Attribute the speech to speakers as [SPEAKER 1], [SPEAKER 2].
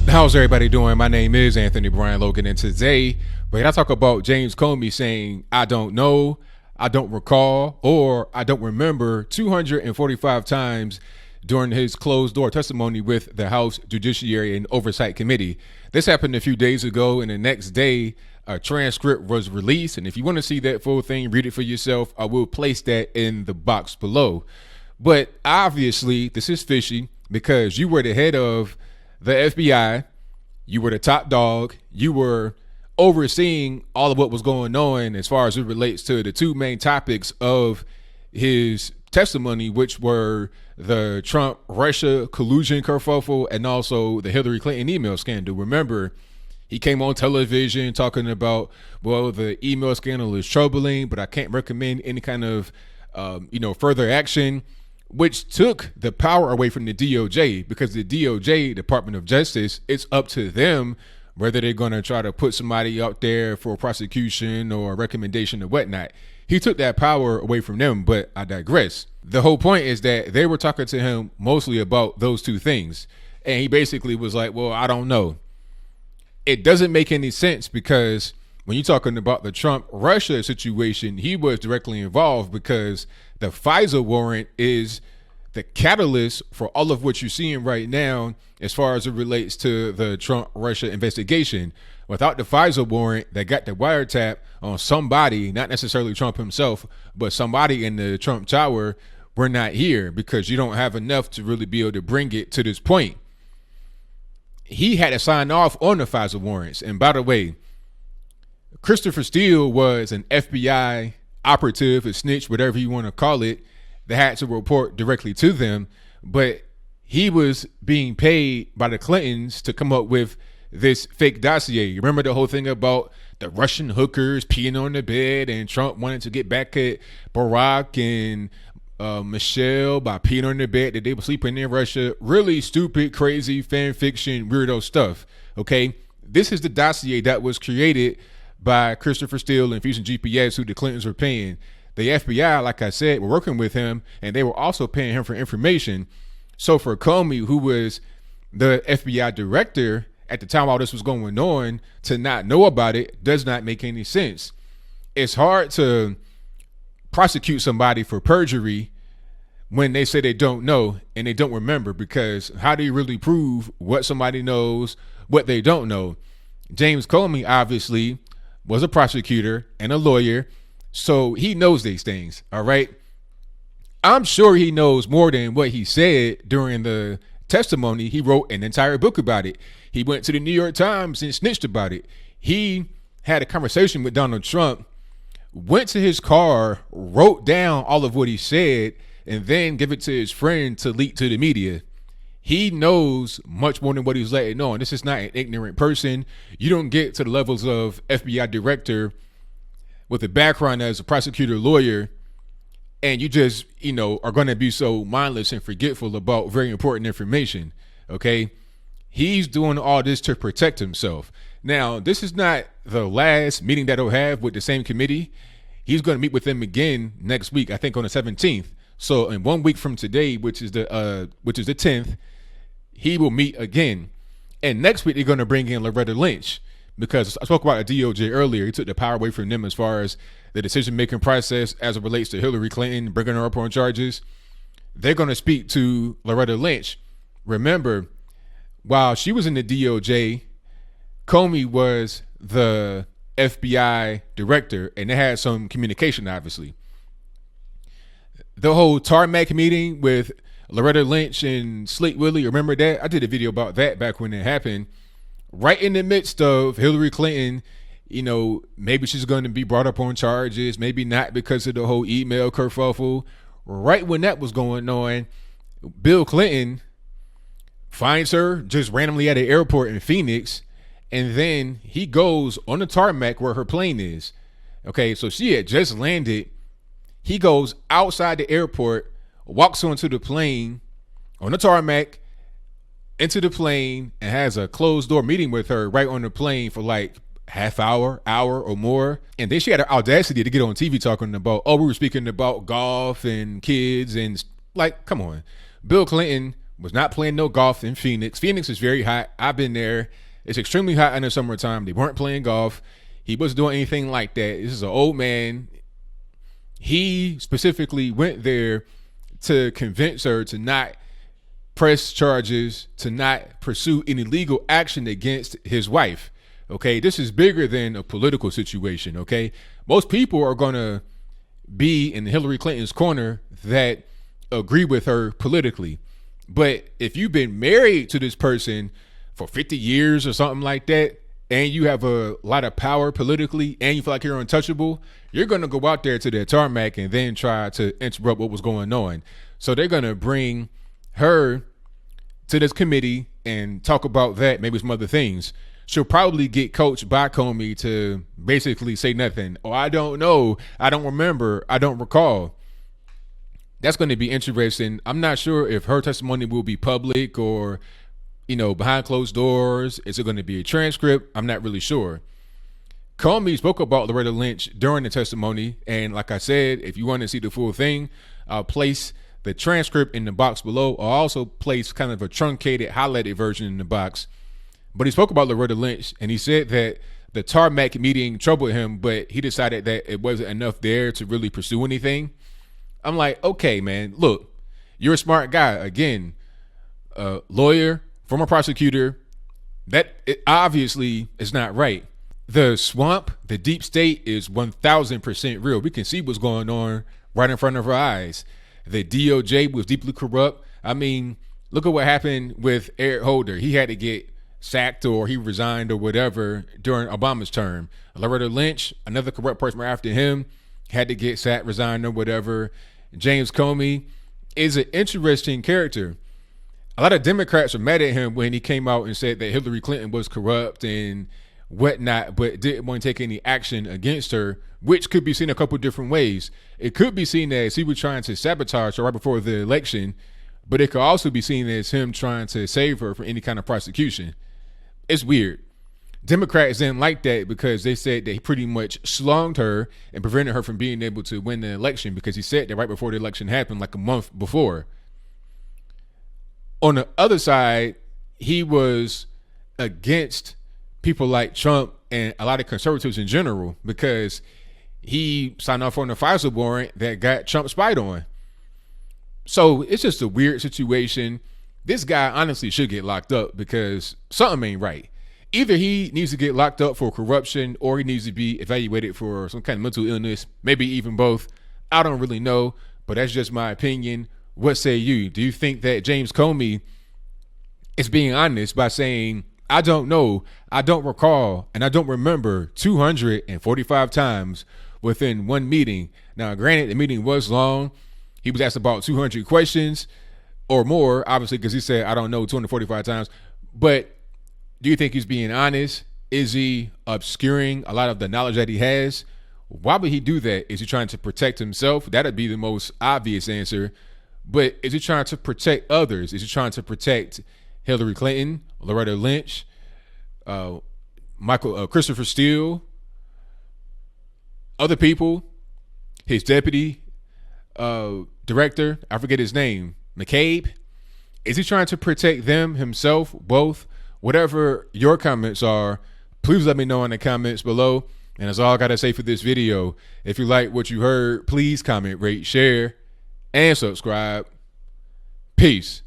[SPEAKER 1] How's everybody doing? My name is Anthony Brian Logan, and today we're going to talk about James Comey saying, I don't know, I don't recall, or I don't remember 245 times during his closed-door testimony with the House Judiciary and Oversight Committee. This happened a few days ago, and the next day, a transcript was released. And if you want to see that full thing, read it for yourself. I will place that in the box below. But obviously, this is fishy because you were the head of the FBI, you were the top dog, you were overseeing all of what was going on as far as it relates to the two main topics of his testimony, which were the Trump-Russia collusion kerfuffle and also the Hillary Clinton email scandal. Remember, he came on television talking about, well, the email scandal is troubling, but I can't recommend any kind of, further action, which took the power away from the DOJ, because the DOJ, Department of Justice, it's up to them whether they're going to try to put somebody out there for prosecution or recommendation or whatnot. He took that power away from them, but I digress. The whole point is that they were talking to him mostly about those two things. And he basically was like, well, I don't know. It doesn't make any sense because when you're talking about the Trump-Russia situation, he was directly involved because the FISA warrant is the catalyst for all of what you're seeing right now as far as it relates to the Trump-Russia investigation. Without the FISA warrant that got the wiretap on somebody, not necessarily Trump himself, but somebody in the Trump Tower, we're not here because you don't have enough to really be able to bring it to this point. He had to sign off on the FISA warrants. And by the way, Christopher Steele was an FBI operative, a snitch, whatever you want to call it, that had to report directly to them. But he was being paid by the Clintons to come up with this fake dossier. You remember the whole thing about the Russian hookers peeing on the bed and Trump wanted to get back at Barack and Michelle by peeing on the bed that they were sleeping in Russia. Really stupid, crazy, fan fiction, weirdo stuff. Okay, this is the dossier that was created by Christopher Steele and Fusion GPS, who the Clintons were paying. The FBI, like I said, were working with him, and they were also paying him for information. So for Comey, who was the FBI director at the time all this was going on, to not know about it does not make any sense. It's hard to prosecute somebody for perjury when they say they don't know and they don't remember, because how do you really prove what somebody knows, what they don't know? James Comey obviously was a prosecutor and a lawyer, so he knows these things, all right? I'm sure he knows more than what he said during the testimony. He wrote an entire book about it. He went to the New York Times and snitched about it. He had a conversation with Donald Trump, went to his car, wrote down all of what he said, and then give it to his friend to leak to the media. He knows much more than what he's letting on. This is not an ignorant person. You don't get to the levels of FBI director with a background as a prosecutor lawyer and you just, are going to be so mindless and forgetful about very important information. Okay. He's doing all this to protect himself. Now, this is not the last meeting that he'll have with the same committee. He's going to meet with them again next week, I think on the 17th. So in 1 week from today, which is the 10th, he will meet again. And next week, they're going to bring in Loretta Lynch, because I spoke about the DOJ earlier. He took the power away from them as far as the decision-making process as it relates to Hillary Clinton, bringing her up on charges. They're going to speak to Loretta Lynch. Remember, while she was in the DOJ, Comey was the FBI director, and they had some communication, obviously. The whole tarmac meeting with Loretta Lynch and Slick Willie, remember that? I did a video about that back when it happened. Right in the midst of Hillary Clinton, maybe she's going to be brought up on charges, maybe not because of the whole email kerfuffle. Right when that was going on, Bill Clinton finds her just randomly at an airport in Phoenix, and then he goes on the tarmac where her plane is. Okay, so she had just landed. He goes outside the airport, walks onto the plane on the tarmac, into the plane, and has a closed door meeting with her right on the plane for like half hour or more. And then she had the audacity to get on TV talking about, we were speaking about golf and kids, and like, come on. Bill Clinton was not playing no golf in Phoenix. Phoenix is very hot. I've been there. It's extremely hot in the summertime. They weren't playing golf. He wasn't doing anything like that. This is an old man. He specifically went there to convince her to not press charges, to not pursue any legal action against his wife. Okay, this is bigger than a political situation. Okay, most people are going to be in Hillary Clinton's corner that agree with her politically. But if you've been married to this person for 50 years or something like that, and you have a lot of power politically, and you feel like you're untouchable, you're going to go out there to the tarmac and then try to interrupt what was going on. So they're going to bring her to this committee and talk about that, maybe some other things. She'll probably get coached by Comey to basically say nothing. Oh, I don't know. I don't remember. I don't recall. That's going to be interesting. I'm not sure if her testimony will be public or, behind closed doors. Is it going to be a transcript? I'm not really sure. Comey spoke about Loretta Lynch during the testimony. And like I said, if you want to see the full thing, I'll place the transcript in the box below. I'll also place kind of a truncated, highlighted version in the box. But he spoke about Loretta Lynch, and he said that the tarmac meeting troubled him, but he decided that it wasn't enough there to really pursue anything. I'm like, okay, man, look, you're a smart guy. Again, lawyer, former prosecutor. That obviously is not right. The swamp, the deep state is 1,000% real. We can see what's going on right in front of our eyes. The DOJ was deeply corrupt. I mean, look at what happened with Eric Holder. He had to get sacked or he resigned or whatever during Obama's term. Loretta Lynch, another corrupt person after him, had to get sacked, resigned or whatever. James Comey is an interesting character. A lot of Democrats are mad at him when he came out and said that Hillary Clinton was corrupt and whatnot, but didn't want to take any action against her, which could be seen a couple different ways. It could be seen as he was trying to sabotage her right before the election, but it could also be seen as him trying to save her from any kind of prosecution. It's weird. Democrats didn't like that because they said that he pretty much slunged her and prevented her from being able to win the election because he said that right before the election happened, like a month before. On the other side, he was against people like Trump and a lot of conservatives in general because he signed off on the FISA warrant that got Trump spied on. So it's just a weird situation. This guy honestly should get locked up because something ain't right. Either he needs to get locked up for corruption or he needs to be evaluated for some kind of mental illness, maybe even both. I don't really know, but that's just my opinion. What say you? Do you think that James Comey is being honest by saying, I don't know, I don't recall, and I don't remember 245 times within one meeting? Now, granted, the meeting was long. He was asked about 200 questions or more, obviously, because he said, I don't know, 245 times. But do you think he's being honest? Is he obscuring a lot of the knowledge that he has? Why would he do that? Is he trying to protect himself? That'd be the most obvious answer. But is he trying to protect others? Is he trying to protect Hillary Clinton, Loretta Lynch, Christopher Steele, other people, his deputy director, I forget his name, McCabe? Is he trying to protect them, himself, both? Whatever your comments are, please let me know in the comments below. And that's all I got to say for this video. If you like what you heard, please comment, rate, share, and subscribe. Peace.